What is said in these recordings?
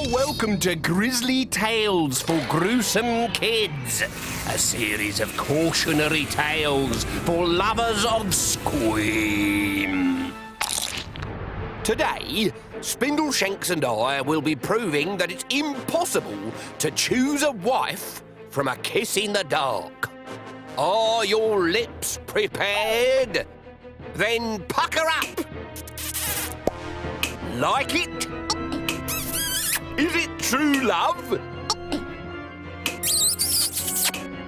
Welcome to Grizzly Tales for Gruesome Kids, a series of cautionary tales for lovers of squeam. Today, Spindleshanks and I will be proving that it's impossible to choose a wife from a kiss in the dark. Are your lips prepared? Then pucker up. Like it? Is it true love?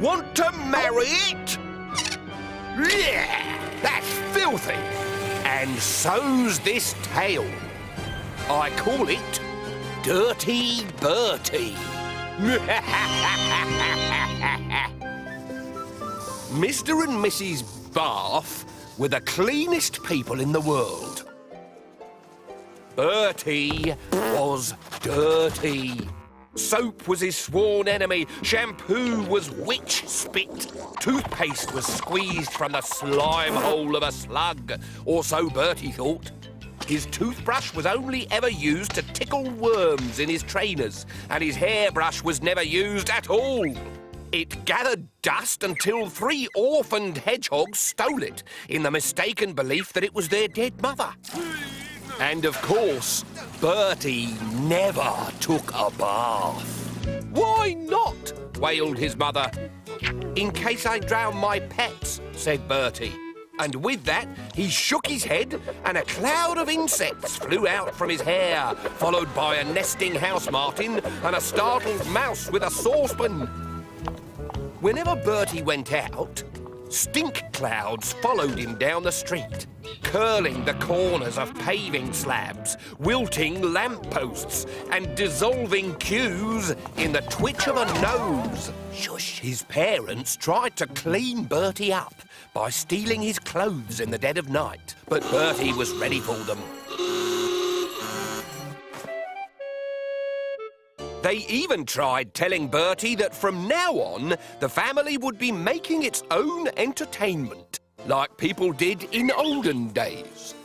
Want to marry it? Yeah, that's filthy. And so's this tale. I call it Dirty Bertie. Mr. and Mrs. Bath were the cleanest people in the world. Bertie was dirty. Soap was his sworn enemy. Shampoo was witch spit. Toothpaste was squeezed from the slime hole of a slug. Or so Bertie thought. His toothbrush was only ever used to tickle worms in his trainers, and his hairbrush was never used at all. It gathered dust until 3 orphaned hedgehogs stole it in the mistaken belief that it was their dead mother. And of course, Bertie never took a bath. Why not? Wailed his mother. In case I drown my pets, said Bertie. And with that, he shook his head and a cloud of insects flew out from his hair, followed by a nesting house martin and a startled mouse with a saucepan. Whenever Bertie went out, stink clouds followed him down the street, curling the corners of paving slabs, wilting lampposts, and dissolving queues in the twitch of a nose. Shush! His parents tried to clean Bertie up by stealing his clothes in the dead of night, but Bertie was ready for them. They even tried telling Bertie that from now on, the family would be making its own entertainment, like people did in olden days.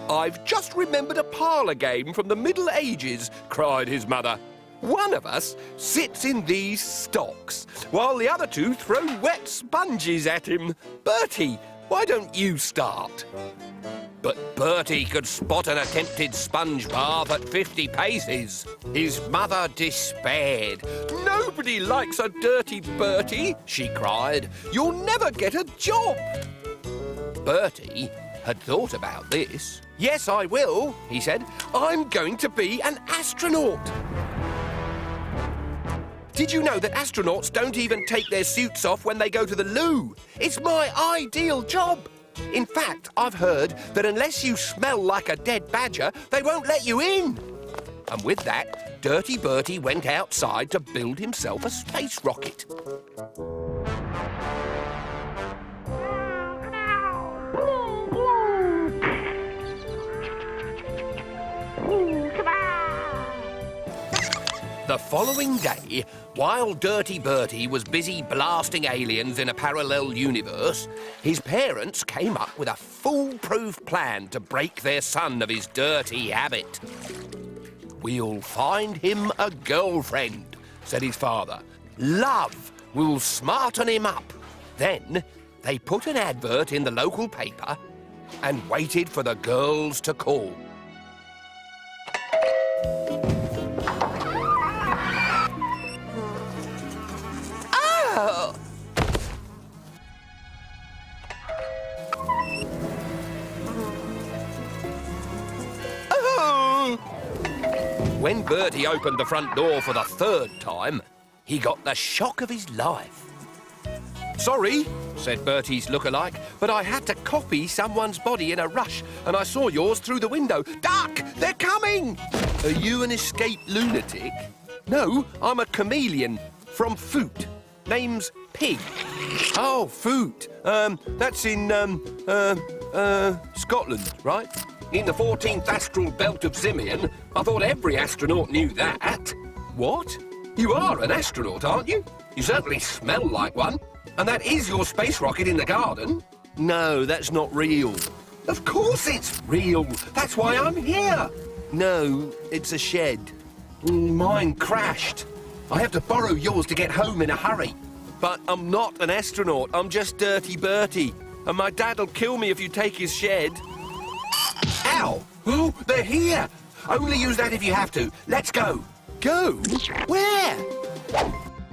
I've just remembered a parlour game from the Middle Ages, cried his mother. One of us sits in these stocks, while the other 2 throw wet sponges at him. Bertie, why don't you start? But Bertie could spot an attempted sponge bath at 50 paces. His mother despaired. Nobody likes a dirty Bertie, she cried. You'll never get a job. Bertie had thought about this. Yes, I will, he said. I'm going to be an astronaut. Did you know that astronauts don't even take their suits off when they go to the loo? It's my ideal job. In fact, I've heard that unless you smell like a dead badger, they won't let you in. And with that, Dirty Bertie went outside to build himself a space rocket. The following day, while Dirty Bertie was busy blasting aliens in a parallel universe, his parents came up with a foolproof plan to break their son of his dirty habit. We'll find him a girlfriend, said his father. Love will smarten him up. Then they put an advert in the local paper and waited for the girls to call. When Bertie opened the front door for the 3rd time, he got the shock of his life. Sorry, said Bertie's look-alike, but I had to copy someone's body in a rush, and I saw yours through the window. Duck! They're coming! Are you an escaped lunatic? No, I'm a chameleon from Foot. Name's Pig. Oh, Foot. That's in, Scotland, right? In the 14th astral belt of Simeon. I thought every astronaut knew that. What? You are an astronaut, aren't you? You certainly smell like one. And that is your space rocket in the garden. No, that's not real. Of course it's real. That's why I'm here. No, it's a shed. Mine crashed. I have to borrow yours to get home in a hurry. But I'm not an astronaut. I'm just Dirty Bertie. And my dad'll kill me if you take his shed. Ow! Oh, they're here! Only use that if you have to. Let's go. Go? Where?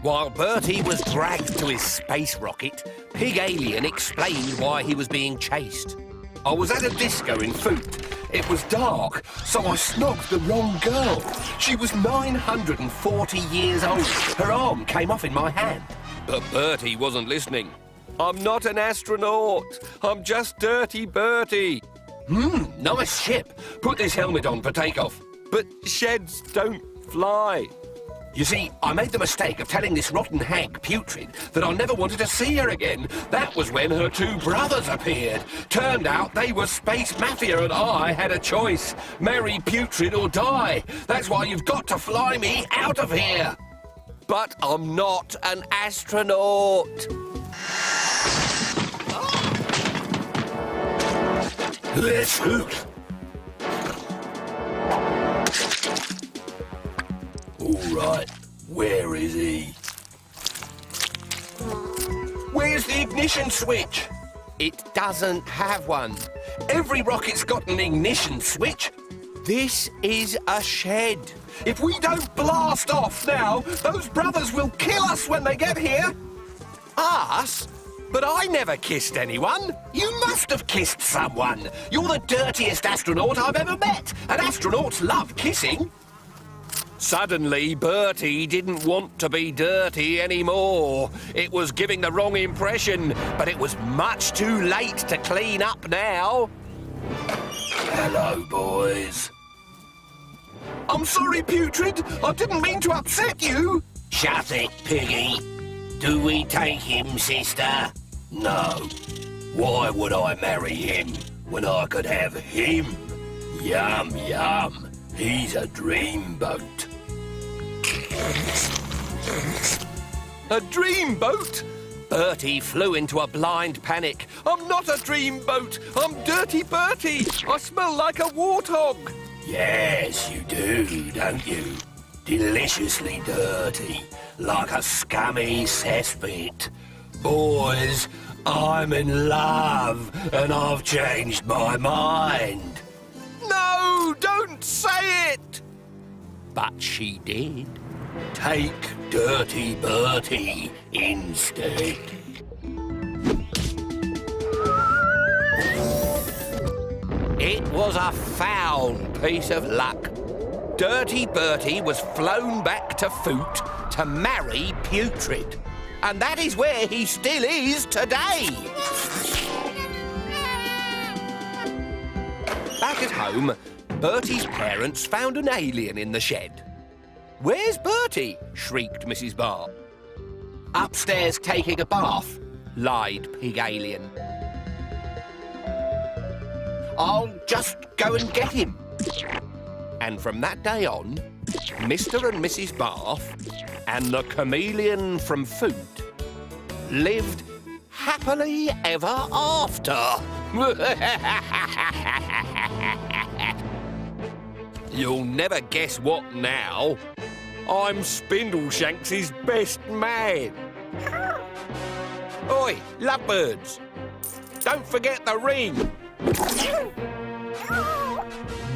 While Bertie was dragged to his space rocket, Pig Alien explained why he was being chased. I was at a disco in Foot. It was dark, so I snogged the wrong girl. She was 940 years old. Her arm came off in my hand. But Bertie wasn't listening. I'm not an astronaut. I'm just Dirty Bertie. Nice ship. Put this helmet on for takeoff. But sheds don't fly. You see, I made the mistake of telling this rotten hag, Putrid, that I never wanted to see her again. That was when her two brothers appeared. Turned out they were space mafia and I had a choice. Marry Putrid or die. That's why you've got to fly me out of here. But I'm not an astronaut. Let's hoot. All right, where is he? Where's the ignition switch? It doesn't have one. Every rocket's got an ignition switch. This is a shed. If we don't blast off now, those brothers will kill us when they get here. Us? But I never kissed anyone. You must have kissed someone. You're the dirtiest astronaut I've ever met, and astronauts love kissing. Suddenly, Bertie didn't want to be dirty anymore. It was giving the wrong impression, but it was much too late to clean up now. Hello, boys. I'm sorry, Putrid. I didn't mean to upset you. Shut it, Piggy. Do we take him, sister? No. Why would I marry him when I could have him? Yum, yum. He's a dreamboat. A dreamboat? Bertie flew into a blind panic. I'm not a dreamboat. I'm Dirty Bertie. I smell like a warthog. Yes, you do, don't you? Deliciously dirty, like a scummy cesspit. Boys, I'm in love, and I've changed my mind. No, don't say it! But she did. Take Dirty Bertie instead. It was a foul piece of luck. Dirty Bertie was flown back to Foot to marry Putrid. And that is where he still is today. Back at home, Bertie's parents found an alien in the shed. Where's Bertie? Shrieked Mrs. Barr. Upstairs taking a bath, lied Pig Alien. I'll just go and get him. And from that day on, Mr. and Mrs. Bath and the chameleon from Food lived happily ever after. You'll never guess what now. I'm Spindleshanks' best man. Oi, lovebirds, don't forget the ring.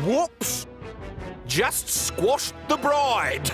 Whoops! Just squashed the bride.